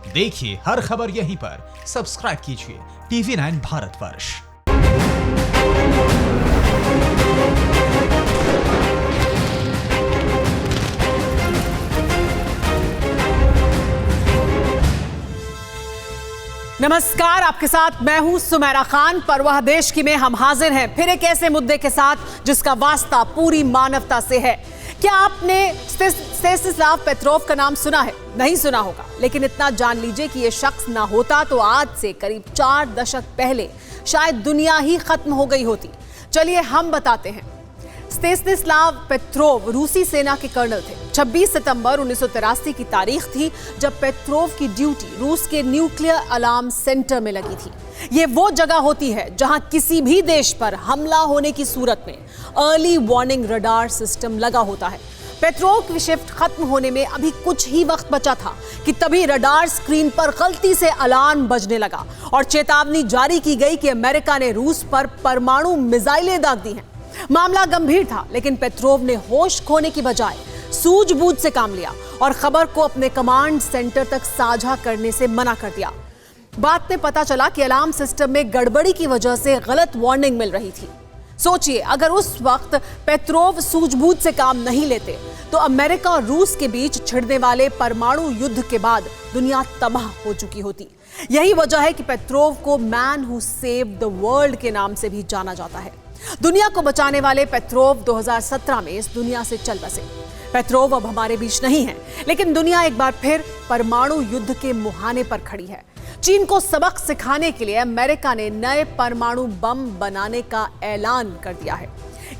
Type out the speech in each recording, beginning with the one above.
देखिए हर खबर यहीं पर। सब्सक्राइब कीजिए TV9 भारतवर्ष। नमस्कार, आपके साथ मैं हूं सुमेरा खान। परवाह देश की में हम हाजिर हैं फिर एक ऐसे मुद्दे के साथ जिसका वास्ता पूरी मानवता से है। क्या आपने स्टेनिस्लाव पेट्रोव का नाम सुना है? नहीं सुना होगा, लेकिन इतना जान लीजिए कि यह शख्स ना होता तो आज से करीब 4 दशक पहले शायद दुनिया ही खत्म हो गई होती। चलिए हम बताते हैं। स्टेनिस्लाव पेट्रोव रूसी सेना के कर्नल थे। 26 सितंबर 1983 की तारीख थी जब पेट्रोव की ड्यूटी रूस के न्यूक्लियर अलार्म सेंटर में लगी थी। ये वो जगह होती है जहां किसी भी देश पर हमला होने की सूरत में अर्ली वार्निंग रडार सिस्टम लगा होता है। पेट्रोव की शिफ्ट खत्म होने में अभी कुछ ही वक्त बचा था कि तभी रडार स्क्रीन पर गलती से अलार्म बजने लगा और चेतावनी जारी की गई कि अमेरिका ने रूस पर परमाणु मिसाइलें दाग दी हैं। मामला गंभीर था, लेकिन पेट्रोव ने होश खोने की बजाय सूझबूझ से काम लिया और खबर को अपने कमांड सेंटर तक साझा करने से मना कर दिया। बाद में पता चला कि अलार्म सिस्टम में गड़बड़ी की वजह से गलत वार्निंग मिल रही थी। सोचिए, अगर उस वक्त पेट्रोव सूझबूझ से काम नहीं लेते तो अमेरिका और रूस के बीच छिड़ने वाले परमाणु युद्ध के बाद दुनिया तबाह हो चुकी होती। यही वजह है कि पेट्रोव को man who saved the world के नाम से भी जाना जाता है। दुनिया को बचाने वाले पेट्रोव 2017 में इस दुनिया से चल बसे। पेट्रोव अब हमारे बीच नहीं है, लेकिन दुनिया एक बार फिर परमाणु युद्ध के मुहाने पर खड़ी है। चीन को सबक सिखाने के लिए अमेरिका ने नए परमाणु बम बनाने का ऐलान कर दिया है।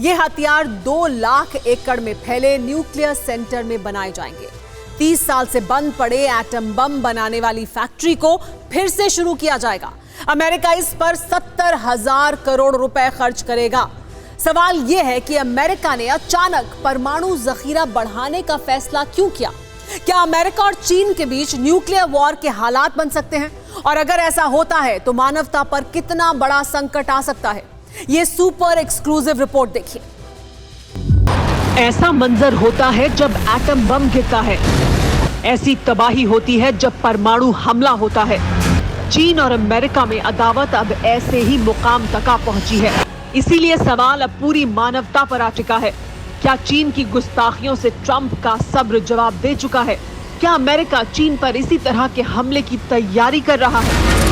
यह हथियार 2 लाख एकड़ में फैले न्यूक्लियर सेंटर में बनाए जाएंगे। 30 साल से बंद पड़े एटम बम बनाने वाली फैक्ट्री को फिर से शुरू किया जाएगा। अमेरिका इस पर 70,000 करोड़ रुपए खर्च करेगा। सवाल यह है कि अमेरिका ने अचानक परमाणु जखीरा बढ़ाने का फैसला क्यों किया? क्या अमेरिका और चीन के बीच न्यूक्लियर वॉर के हालात बन सकते हैं? और अगर ऐसा होता है तो मानवता पर कितना बड़ा संकट आ सकता है? यह सुपर एक्सक्लूसिव रिपोर्ट देखिए। ऐसा मंजर होता है जब एटम बम गिरता है। ऐसी तबाही होती है जब परमाणु हमला होता है। चीन और अमेरिका में अदावत अब ऐसे ही मुकाम तक आ पहुंची है। इसीलिए सवाल अब पूरी मानवता पर आ चुका है। क्या चीन की गुस्ताखियों से ट्रंप का सब्र जवाब दे चुका है? क्या अमेरिका चीन पर इसी तरह के हमले की तैयारी कर रहा है?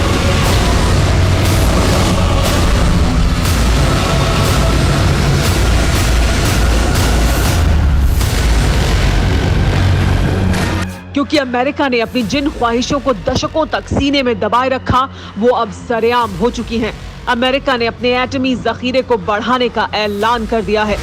क्योंकि अमेरिका ने अपनी जिन ख्वाहिशों को दशकों तक सीने में दबाए रखा, वो अब सरेआम हो चुकी हैं। अमेरिका ने अपने एटमी जखीरे को बढ़ाने का ऐलान कर दिया है।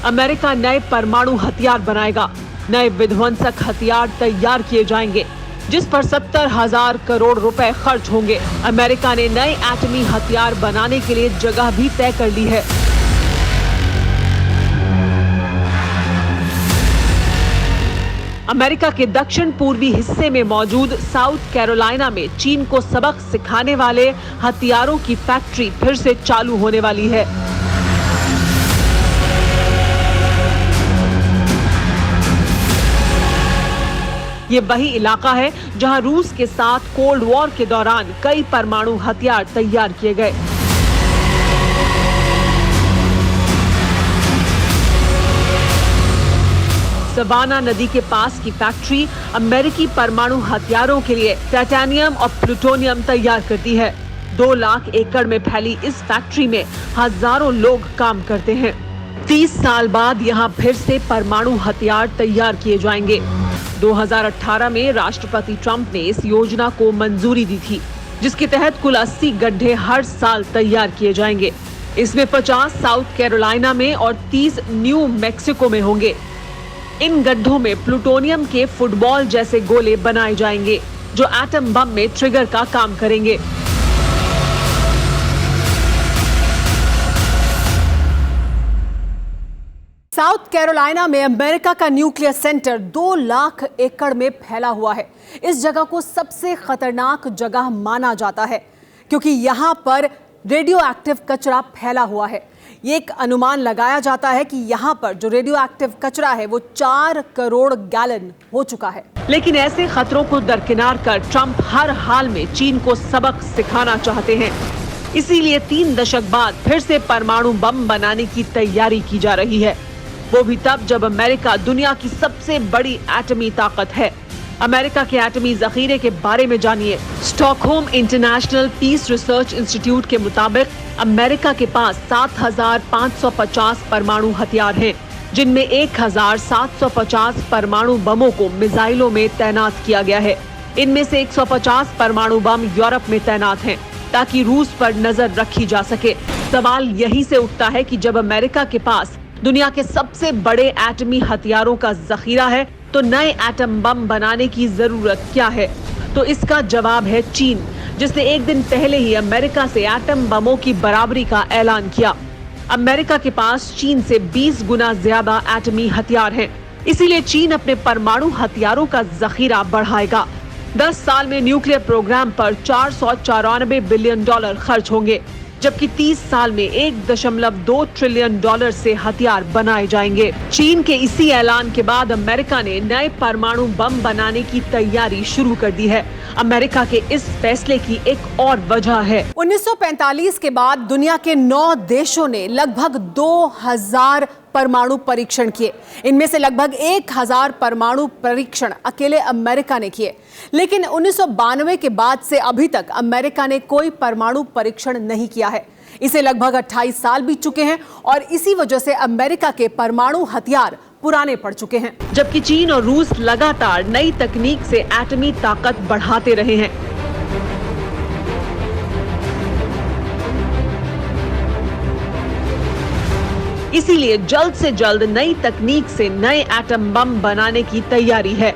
अमेरिका नए परमाणु हथियार बनाएगा। नए विध्वंसक हथियार तैयार किए जाएंगे, जिस पर 70,000 करोड़ रुपए खर्च होंगे। अमेरिका ने नए एटमी हथियार बनाने के लिए जगह भी तय कर ली है। अमेरिका के दक्षिण पूर्वी हिस्से में मौजूद साउथ कैरोलिना में चीन को सबक सिखाने वाले हथियारों की फैक्ट्री फिर से चालू होने वाली है। ये वही इलाका है जहां रूस के साथ कोल्ड वॉर के दौरान कई परमाणु हथियार तैयार किए गए। सवाना नदी के पास की फैक्ट्री अमेरिकी परमाणु हथियारों के लिए टाइटेनियम और प्लूटोनियम तैयार करती है। 2 लाख एकड़ में फैली इस फैक्ट्री में हजारों लोग काम करते हैं। 30 साल बाद यहाँ फिर से परमाणु हथियार तैयार किए जाएंगे। 2018 में राष्ट्रपति ट्रंप ने इस योजना को मंजूरी दी थी, जिसके तहत कुल 80 गड्ढे हर साल तैयार किए जाएंगे। इसमें 50 साउथ कैरोलिना में और 30 न्यू मैक्सिको में होंगे। इन गड्ढों में प्लूटोनियम के फुटबॉल जैसे गोले बनाए जाएंगे, जो एटम बम में ट्रिगर का काम करेंगे। साउथ कैरोलिना में अमेरिका का न्यूक्लियर सेंटर 2 लाख एकड़ में फैला हुआ है। इस जगह को सबसे खतरनाक जगह माना जाता है, क्योंकि यहाँ पर रेडियो एक्टिव कचरा फैला हुआ है। ये एक अनुमान लगाया जाता है कि यहाँ पर जो रेडियो एक्टिव कचरा है वो 4 करोड़ गैलन हो चुका है। लेकिन ऐसे खतरों को दरकिनार कर ट्रंप हर हाल में चीन को सबक सिखाना चाहते हैं। इसीलिए 3 दशक बाद फिर से परमाणु बम बनाने की तैयारी की जा रही है, वो भी तब जब अमेरिका दुनिया की सबसे बड़ी एटमी ताकत है। अमेरिका के एटमी जखीरे के बारे में जानिए। Stockholm International Peace Research Institute के मुताबिक अमेरिका के पास 7,550 परमाणु हथियार हैं, जिनमें 1,750 परमाणु बमों को मिसाइलों में तैनात किया गया है। इनमें से 150 परमाणु बम यूरोप में तैनात हैं, ताकि रूस पर नजर रखी जा सके। सवाल यहीं से उठता है कि जब अमेरिका के पास दुनिया के सबसे बड़े एटमी हथियारों का जखीरा है, तो नए एटम बम बनाने की जरूरत क्या है? तो इसका जवाब है चीन, जिसने एक दिन पहले ही अमेरिका से एटम बमों की बराबरी का ऐलान किया। अमेरिका के पास चीन से 20 गुना ज्यादा एटमी हथियार हैं, इसीलिए चीन अपने परमाणु हथियारों का जखीरा बढ़ाएगा। 10 साल में न्यूक्लियर प्रोग्राम पर $494 बिलियन खर्च होंगे, जबकि 30 साल में $1.2 ट्रिलियन से हथियार बनाए जाएंगे। चीन के इसी ऐलान के बाद अमेरिका ने नए परमाणु बम बनाने की तैयारी शुरू कर दी है। अमेरिका के इस फैसले की एक और वजह है। 1945 के बाद दुनिया के 9 देशों ने लगभग 2000 परमाणु परीक्षण किए। इनमें से लगभग 1000 परमाणु परीक्षण अकेले अमेरिका ने किए। लेकिन 1992 के बाद से अभी तक अमेरिका ने कोई परमाणु परीक्षण नहीं किया है। इसे लगभग 28 साल बीत चुके हैं और इसी वजह से अमेरिका के परमाणु हथियार पुराने पड़ चुके हैं। जबकि चीन और रूस लगातार नई तकनीक से एटमी ताकत बढ़ाते रहे हैं। इसीलिए जल्द से जल्द नई तकनीक से नए एटम बम बनाने की तैयारी है।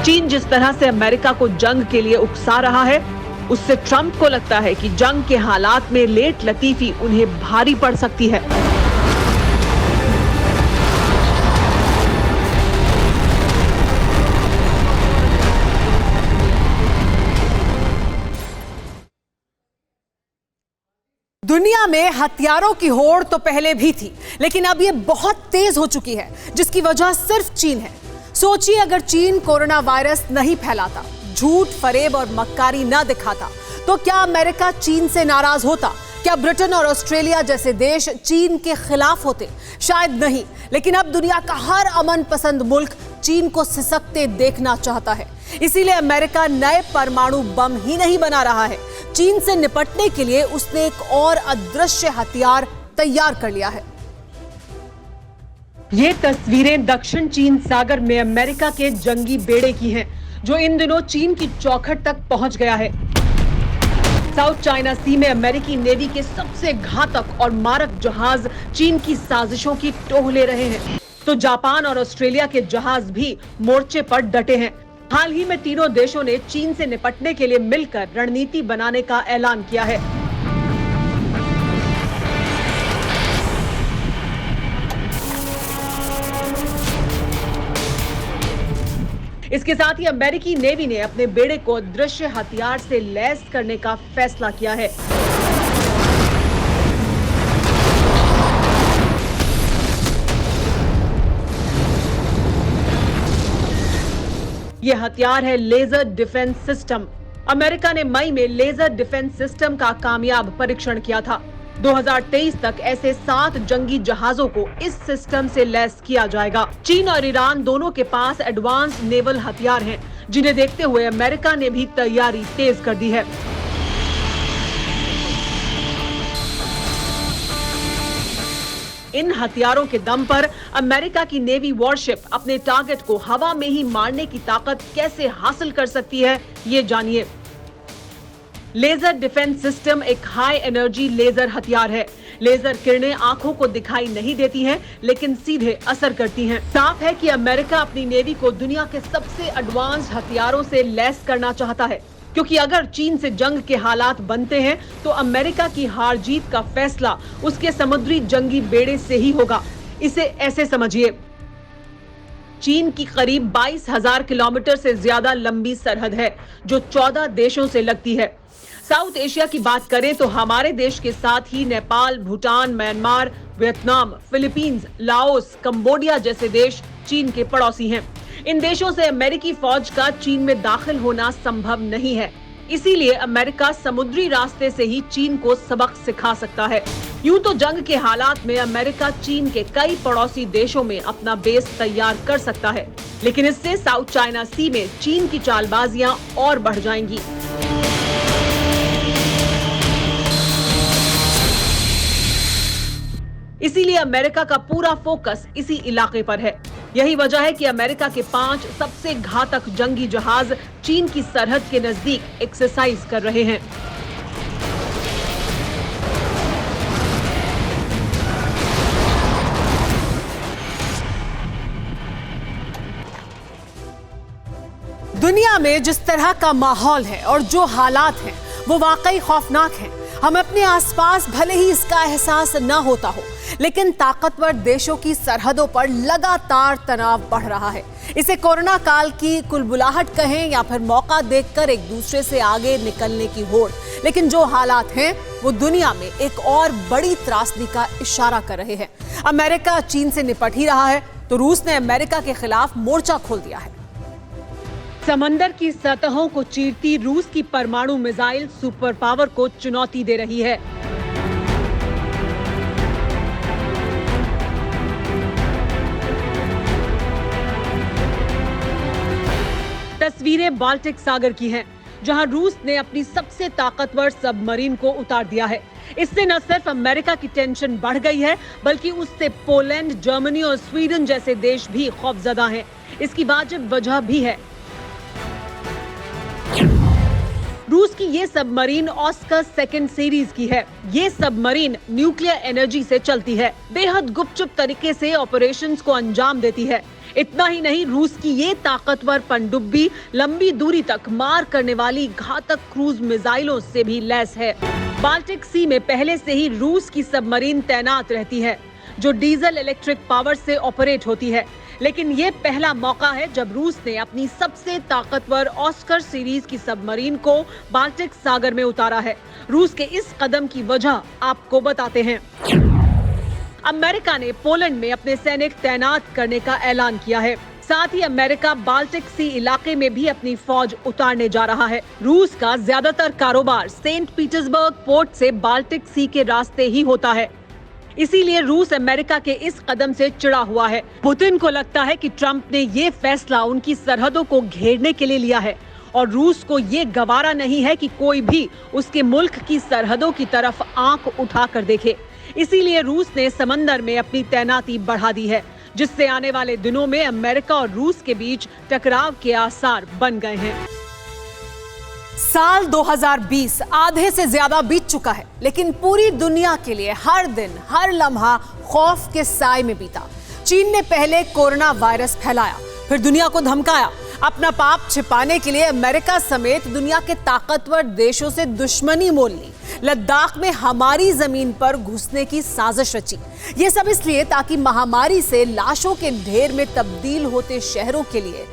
चीन जिस तरह से अमेरिका को जंग के लिए उकसा रहा है, उससे ट्रंप को लगता है कि जंग के हालात में लेट लतीफी उन्हें भारी पड़ सकती है। दुनिया में हथियारों की होड़ तो पहले भी थी, लेकिन अब ये बहुत तेज हो चुकी है, जिसकी वजह सिर्फ चीन है। सोचिए, अगर चीन कोरोना वायरस नहीं फैलाता, झूठ, फरेब और मक्कारी न दिखाता, तो क्या अमेरिका चीन से नाराज होता? क्या ब्रिटेन और ऑस्ट्रेलिया जैसे देश चीन के खिलाफ होते? शायद नहीं। लेकिन अब दुनिया का हर अमन पसंद मुल्क चीन को सिसकते देखना चाहता है। इसीलिए अमेरिका नए परमाणु बम ही नहीं बना रहा है, चीन से निपटने के लिए उसने एक और अदृश्य हथियार तैयार कर लिया है। ये तस्वीरें दक्षिण चीन सागर में अमेरिका के जंगी बेड़े की हैं, जो इन दिनों चीन की चौखट तक पहुंच गया है। साउथ चाइना सी में अमेरिकी नेवी के सबसे घातक और मारक जहाज चीन की साजिशों की टोह ले रहे हैं, तो जापान और ऑस्ट्रेलिया के जहाज भी मोर्चे पर डटे हैं। हाल ही में तीनों देशों ने चीन से निपटने के लिए मिलकर रणनीति बनाने का ऐलान किया है। इसके साथ ही अमेरिकी नेवी ने अपने बेड़े को दृश्य हथियार से लैस करने का फैसला किया है। यह हथियार है लेजर डिफेंस सिस्टम। अमेरिका ने मई में लेजर डिफेंस सिस्टम का कामयाब परीक्षण किया था। 2023 तक ऐसे 7 जंगी जहाजों को इस सिस्टम से लैस किया जाएगा। चीन और ईरान दोनों के पास एडवांस नेवल हथियार हैं, जिन्हें देखते हुए अमेरिका ने भी तैयारी तेज कर दी है। इन हथियारों के दम पर अमेरिका की नेवी वॉरशिप अपने टारगेट को हवा में ही मारने की ताकत कैसे हासिल कर सकती है, ये जानिए। लेजर डिफेंस सिस्टम एक हाई एनर्जी लेजर हथियार है। लेजर किरणें आंखों को दिखाई नहीं देती हैं, लेकिन सीधे असर करती हैं। साफ है कि अमेरिका अपनी नेवी को दुनिया के सबसे एडवांस हथियारों से लैस करना चाहता है, क्योंकि अगर चीन से जंग के हालात बनते हैं तो अमेरिका की हार जीत का फैसला उसके समुद्री जंगी बेड़े से ही होगा। इसे ऐसे समझिए, चीन की करीब 22,000 किलोमीटर से ज्यादा लंबी सरहद है, जो 14 देशों से लगती है। साउथ एशिया की बात करें तो हमारे देश के साथ ही Nepal, Bhutan, Myanmar, Vietnam, Philippines, Laos, Cambodia जैसे देश चीन के पड़ोसी हैं। इन देशों से अमेरिकी फौज का चीन में दाखिल होना संभव नहीं है। इसीलिए अमेरिका समुद्री रास्ते से ही चीन को सबक सिखा सकता है। यूं तो जंग के हालात में अमेरिका चीन के कई पड़ोसी देशों में अपना बेस तैयार कर सकता है, लेकिन इससे साउथ चाइना सी में चीन की चालबाजियां और बढ़ जाएंगी। इसीलिए अमेरिका का पूरा फोकस इसी इलाके पर है। यही वजह है कि अमेरिका के 5 सबसे घातक जंगी जहाज चीन की सरहद के नजदीक एक्सरसाइज कर रहे हैं। दुनिया में जिस तरह का माहौल है और जो हालात हैं वो वाकई खौफनाक हैं। हम अपने आसपास भले ही इसका एहसास न होता हो, लेकिन ताकतवर देशों की सरहदों पर लगातार तनाव बढ़ रहा है। इसे कोरोना काल की कुलबुलाहट कहें या फिर मौका देखकर एक दूसरे से आगे निकलने की होड़, लेकिन जो हालात हैं वो दुनिया में एक और बड़ी त्रासदी का इशारा कर रहे हैं। अमेरिका चीन से निपट ही रहा है तो रूस ने अमेरिका के खिलाफ मोर्चा खोल दिया है। समंदर की सतहों को चीरती रूस की परमाणु मिसाइल सुपर पावर को चुनौती दे रही है। तस्वीरें बाल्टिक सागर की हैं, जहां रूस ने अपनी सबसे ताकतवर सबमरीन को उतार दिया है। इससे न सिर्फ अमेरिका की टेंशन बढ़ गई है, बल्कि उससे पोलैंड, जर्मनी और स्वीडन जैसे देश भी खौफजदा हैं। इसकी वाजिब वजह भी है। रूस की ये सबमरीन ऑस्कर सेकंड सीरीज की है। ये सबमरीन न्यूक्लियर एनर्जी से चलती है, बेहद गुपचुप तरीके से ऑपरेशंस को अंजाम देती है। इतना ही नहीं, रूस की ये ताकतवर पनडुब्बी लंबी दूरी तक मार करने वाली घातक क्रूज मिसाइलों से भी लैस है। बाल्टिक सी में पहले से ही रूस की सबमरीन तैनात रहती है, जो डीजल इलेक्ट्रिक पावर से ऑपरेट होती है। लेकिन ये पहला मौका है जब रूस ने अपनी सबसे ताकतवर ऑस्कर सीरीज की सबमरीन को बाल्टिक सागर में उतारा है। रूस के इस कदम की वजह आपको बताते हैं। अमेरिका ने पोलैंड में अपने सैनिक तैनात करने का ऐलान किया है। साथ ही अमेरिका बाल्टिक सी इलाके में भी अपनी फौज उतारने जा रहा है। रूस का ज्यादातर कारोबार सेंट पीटर्सबर्ग पोर्ट से बाल्टिक सी के रास्ते ही होता है। इसीलिए रूस अमेरिका के इस कदम से चिढ़ा हुआ है। पुतिन को लगता है कि ट्रंप ने ये फैसला उनकी सरहदों को घेरने के लिए लिया है और रूस को ये गवारा नहीं है कि कोई भी उसके मुल्क की सरहदों की तरफ आंख उठाकर देखे। इसीलिए रूस ने समंदर में अपनी तैनाती बढ़ा दी है, जिससे आने वाले दिनों में अमेरिका और रूस के बीच टकराव के आसार बन गए हैं। साल 2020 आधे से ज्यादा बीत चुका है, लेकिन पूरी दुनिया के लिए हर दिन, हर लम्हा खौफ के साए में बीता। चीन ने पहले कोरोना वायरस फैलाया, फिर दुनिया को धमकाया। अपना पाप छिपाने के लिए अमेरिका समेत दुनिया के ताकतवर देशों से दुश्मनी मोल ली। लद्दाख में हमारी जमीन पर घुसने की साजिश रची। ये सब इसलिए ताकि महामारी से लाशों के ढेर में तब्दील होते शहरों के लिए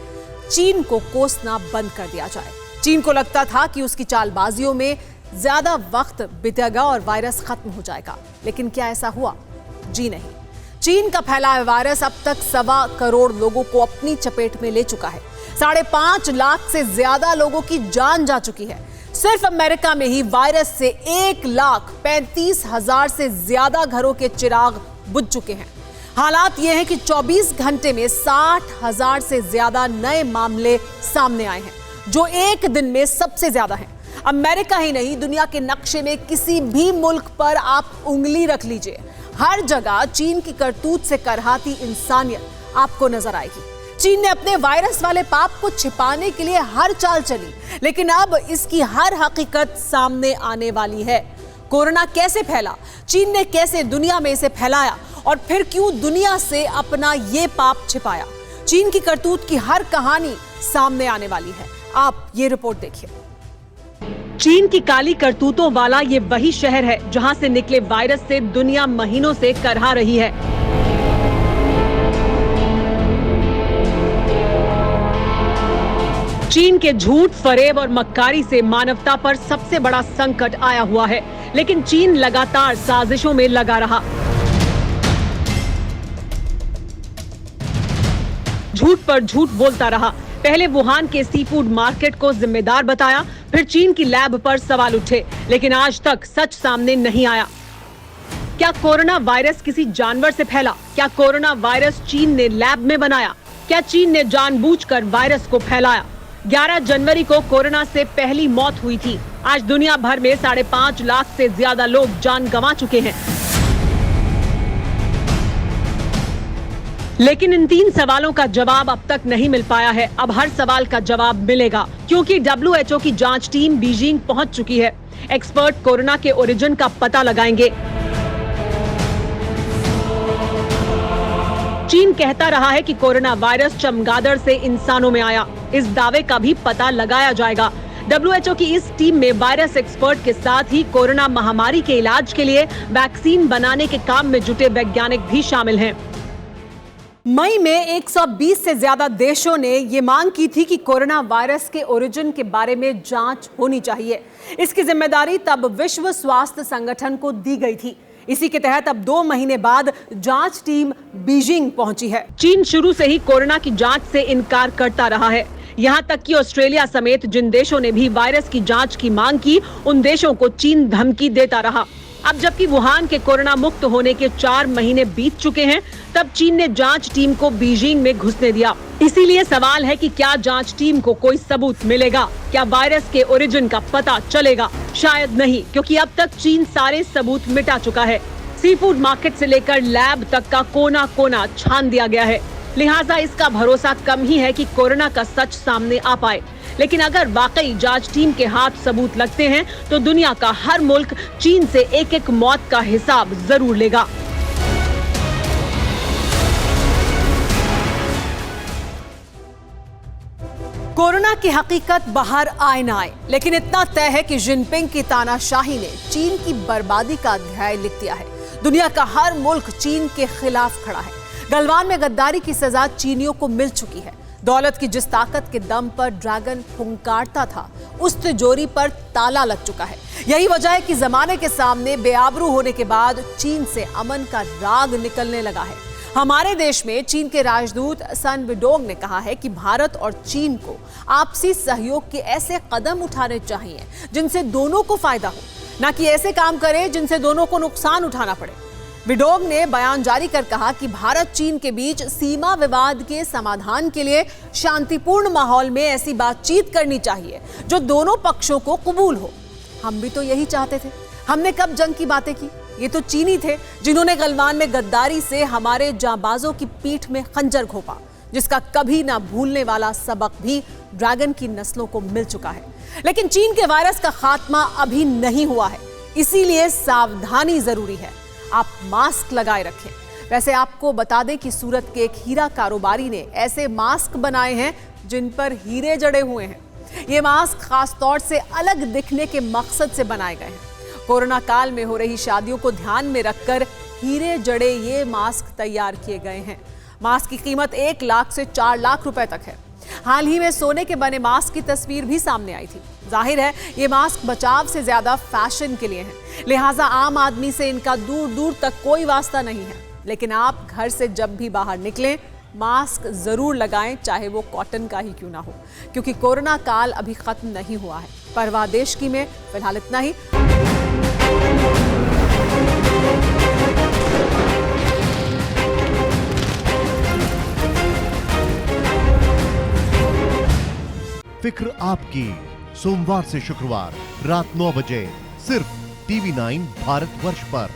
चीन को कोसना बंद कर दिया जाए। चीन को लगता था कि उसकी चालबाजियों में ज्यादा वक्त बीतेगा और वायरस खत्म हो जाएगा, लेकिन क्या ऐसा हुआ? जी नहीं। चीन का फैला हुआ वायरस अब तक 1.25 करोड़ लोगों को अपनी चपेट में ले चुका है। 5.5 लाख से ज्यादा लोगों की जान जा चुकी है। सिर्फ अमेरिका में ही वायरस से 1,35,000 से ज्यादा घरों के चिराग बुझ चुके हैं। हालात ये हैं कि 24 घंटे में 60,000 से ज्यादा नए मामले सामने आए हैं, जो एक दिन में सबसे ज्यादा हैं। अमेरिका ही नहीं, दुनिया के नक्शे में किसी भी मुल्क पर आप उंगली रख लीजिए, हर जगह चीन की करतूत से करहाती इंसानियत आपको नजर आएगी। चीन ने अपने वायरस वाले पाप को छिपाने के लिए हर चाल चली, लेकिन अब इसकी हर हकीकत सामने आने वाली है। कोरोना कैसे फैला, चीन ने कैसे दुनिया में इसे फैलाया और फिर क्यों दुनिया से अपना ये पाप छिपाया। चीन की करतूत की हर कहानी सामने आने वाली है। आप ये रिपोर्ट देखिए। चीन की काली करतूतों वाला ये वही शहर है जहां से निकले वायरस से दुनिया महीनों से करहा रही है। चीन के झूठ, फरेब और मक्कारी से मानवता पर सबसे बड़ा संकट आया हुआ है, लेकिन चीन लगातार साजिशों में लगा रहा। झूठ पर झूठ बोलता रहा। पहले वुहान के सी फूड मार्केट को जिम्मेदार बताया, फिर चीन की लैब पर सवाल उठे, लेकिन आज तक सच सामने नहीं आया। क्या कोरोना वायरस किसी जानवर से फैला? क्या कोरोना वायरस चीन ने लैब में बनाया? क्या चीन ने जानबूझकर वायरस को फैलाया? 11 जनवरी को कोरोना से पहली मौत हुई थी। आज दुनिया भर में 5.5 लाख से ज्यादा लोग जान गंवा चुके हैं। लेकिन इन 3 सवालों का जवाब अब तक नहीं मिल पाया है। अब हर सवाल का जवाब मिलेगा, क्योंकि WHO की जांच टीम बीजिंग पहुंच चुकी है। एक्सपर्ट कोरोना के ओरिजिन का पता लगाएंगे। चीन कहता रहा है कि कोरोना वायरस चमगादड़ से इंसानों में आया। इस दावे का भी पता लगाया जाएगा। WHO की इस टीम में वायरस एक्सपर्ट के साथ ही कोरोना महामारी के इलाज के लिए वैक्सीन बनाने के काम में जुटे वैज्ञानिक भी शामिल हैं। मई में 120 से ज्यादा देशों ने ये मांग की थी कि कोरोना वायरस के ओरिजिन के बारे में जांच होनी चाहिए। इसकी जिम्मेदारी तब विश्व स्वास्थ्य संगठन को दी गई थी। इसी के तहत अब 2 महीने बाद जांच टीम बीजिंग पहुंची है। चीन शुरू से ही कोरोना की जांच से इनकार करता रहा है। यहाँ तक कि ऑस्ट्रेलिया समेत जिन देशों ने भी वायरस की जांच की मांग की, उन देशों को चीन धमकी देता रहा। अब जबकि वुहान के कोरोना मुक्त होने के 4 महीने बीत चुके हैं, तब चीन ने जांच टीम को बीजिंग में घुसने दिया। इसीलिए सवाल है कि क्या जांच टीम को कोई सबूत मिलेगा? क्या वायरस के ओरिजिन का पता चलेगा? शायद नहीं, क्योंकि अब तक चीन सारे सबूत मिटा चुका है। सी फूड मार्केट से लेकर लैब तक का कोना कोना छान दिया गया है। लिहाजा इसका भरोसा कम ही है कि कोरोना का सच सामने आ पाए। लेकिन अगर वाकई जांच टीम के हाथ सबूत लगते हैं, तो दुनिया का हर मुल्क चीन से एक मौत का हिसाब जरूर लेगा। कोरोना की हकीकत बाहर आए ना आए, लेकिन इतना तय है कि जिनपिंग की तानाशाही ने चीन की बर्बादी का अध्याय लिख दिया है। दुनिया का हर मुल्क चीन के खिलाफ खड़ा है। गलवान में गद्दारी की सजा चीनियों को मिल चुकी है। दौलत की जिस ताकत के दम पर ड्रैगन फुंकारता था, उस तिजोरी पर ताला लग चुका है। यही वजह है कि जमाने के सामने बेआबरू होने के बाद चीन से अमन का राग निकलने लगा है। हमारे देश में चीन के राजदूत सन विडोंग ने कहा है कि भारत और चीन को आपसी सहयोग के ऐसे कदम उठाने चाहिए जिनसे दोनों को फायदा हो, न कि ऐसे काम करे जिनसे दोनों को नुकसान उठाना पड़े। विडोंग ने बयान जारी कर कहा कि भारत चीन के बीच सीमा विवाद के समाधान के लिए शांतिपूर्ण माहौल में ऐसी बातचीत करनी चाहिए जो दोनों पक्षों को कबूल हो। हम भी तो यही चाहते थे। हमने कब जंग की बातें की? ये तो चीनी थे जिन्होंने गलवान में गद्दारी से हमारे जांबाजों की पीठ में खंजर घोंपा, जिसका कभी ना भूलने वाला सबक भी ड्रैगन की नस्लों को मिल चुका है। लेकिन चीन के वायरस का खात्मा अभी नहीं हुआ है, इसीलिए सावधानी जरूरी है। आप मास्क लगाए रखें। वैसे आपको बता दें कि सूरत के एक हीरा कारोबारी ने ऐसे मास्क बनाए हैं जिन पर हीरे जड़े हुए हैं। ये मास्क खास तौर से अलग दिखने के मकसद से बनाए गए हैं। कोरोना काल में हो रही शादियों को ध्यान में रखकर हीरे जड़े ये मास्क तैयार किए गए हैं। मास्क की कीमत 1 लाख से 4 लाख रुपए तक है। हाल ही में सोने के बने मास्क की तस्वीर भी सामने आई थी। जाहिर है ये मास्क बचाव से ज्यादा फैशन के लिए हैं, लिहाजा आम आदमी से इनका दूर दूर तक कोई वास्ता नहीं है। लेकिन आप घर से जब भी बाहर निकलें, मास्क जरूर लगाएं, चाहे वो कॉटन का ही क्यों ना हो, क्योंकि कोरोना काल अभी खत्म नहीं हुआ है। परवाह देश की में फिलहाल इतना ही। फिक्र आपकी, सोमवार से शुक्रवार रात 9 बजे सिर्फ TV9 भारतवर्ष पर।